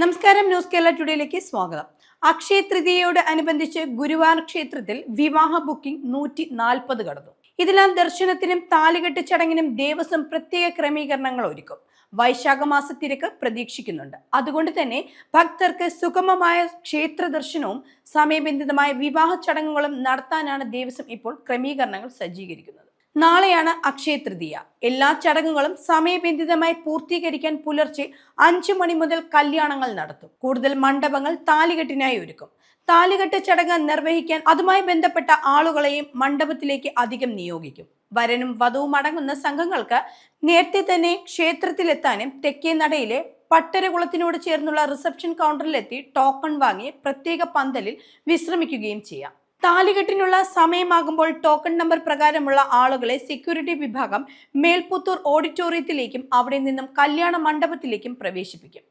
നമസ്കാരം, ന്യൂസ് കേരള ടുഡേയിലേക്ക് സ്വാഗതം. അക്ഷയ തൃതീയയോട് അനുബന്ധിച്ച് ഗുരുവായൂർ ക്ഷേത്രത്തിൽ വിവാഹ ബുക്കിംഗ് 140 കടന്നു. ഇതിനാൽ ദർശനത്തിനും താലികെട്ട് ചടങ്ങിനും ദേവസ്വം പ്രത്യേക ക്രമീകരണങ്ങൾ ഒരുക്കും. വൈശാഖ മാസ തിരക്ക് പ്രതീക്ഷിക്കുന്നുണ്ട്. അതുകൊണ്ട് തന്നെ ഭക്തർക്ക് സുഗമമായ ക്ഷേത്ര ദർശനവും സമയബന്ധിതമായ വിവാഹ ചടങ്ങുകളും നടത്താനാണ് ദേവസ്വം ഇപ്പോൾ ക്രമീകരണങ്ങൾ സജ്ജീകരിക്കുന്നത്. നാളെയാണ് അക്ഷയ തൃതീയ. എല്ലാ ചടങ്ങുകളും സമയബന്ധിതമായി പൂർത്തീകരിക്കാൻ പുലർച്ചെ 5 മണി മുതൽ കല്യാണങ്ങൾ നടത്തും. കൂടുതൽ മണ്ഡപങ്ങൾ താലികെട്ടിനായി ഒരുക്കും. താലികെട്ട് ചടങ്ങ് നിർവഹിക്കാൻ അതുമായി ബന്ധപ്പെട്ട ആളുകളെയും മണ്ഡപത്തിലേക്ക് അധികം നിയോഗിക്കും. വരനും വധുവും അടങ്ങുന്ന സംഘങ്ങൾക്ക് നേരത്തെ തന്നെ ക്ഷേത്രത്തിലെത്താനും തെക്കേ നടയിലെ പട്ടരകുളത്തിനോട് ചേർന്നുള്ള റിസപ്ഷൻ കൗണ്ടറിലെത്തി ടോക്കൺ വാങ്ങി പ്രത്യേക പന്തലിൽ വിശ്രമിക്കുകയും ചെയ്യാം. താലികെട്ടിനുള്ള സമയമാകുമ്പോൾ ടോക്കൺ നമ്പർ പ്രകാരമുള്ള ആളുകളെ സെക്യൂരിറ്റി വിഭാഗം മേൽപുത്തൂർ ഓഡിറ്റോറിയത്തിലേക്കും അവിടെ നിന്നും കല്യാണ മണ്ഡപത്തിലേക്കും പ്രവേശിപ്പിക്കും.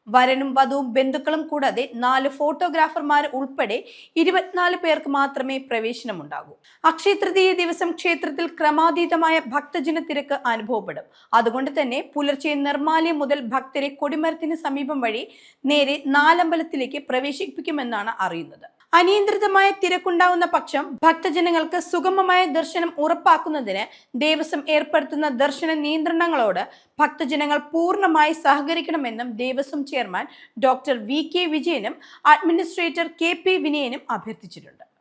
വരനും വധുവും ബന്ധുക്കളും കൂടാതെ 4 ഫോട്ടോഗ്രാഫർമാർ ഉൾപ്പെടെ 24 പേർക്ക് മാത്രമേ പ്രവേശനമുണ്ടാകൂ. അക്ഷയ തൃതീയ ദിവസം ക്ഷേത്രത്തിൽ ക്രമാതീതമായ ഭക്തജന തിരക്ക് അനുഭവപ്പെടും. അതുകൊണ്ട് തന്നെ പുലർച്ചെ നിർമ്മാല്യം മുതൽ ഭക്തരെ കൊടിമരത്തിന് സമീപം വഴി നേരെ നാലമ്പലത്തിലേക്ക് പ്രവേശിപ്പിക്കുമെന്നാണ് അറിയുന്നത്. അനിയന്ത്രിതമായ തിരക്കുണ്ടാവുന്ന പക്ഷം ഭക്തജനങ്ങൾക്ക് സുഗമമായ ദർശനം ഉറപ്പാക്കുന്നതിന് ദേവസ്വം ഏർപ്പെടുത്തുന്ന ദർശന നിയന്ത്രണങ്ങളോട് ഭക്തജനങ്ങൾ പൂർണ്ണമായി സഹകരിക്കണമെന്നും Devaswom chairman doctor V K വിജയനും അഡ്മിനിസ്ട്രേറ്റർ കെ പി വിനയനും അഭ്യർത്ഥിച്ചിട്ടുണ്ട്.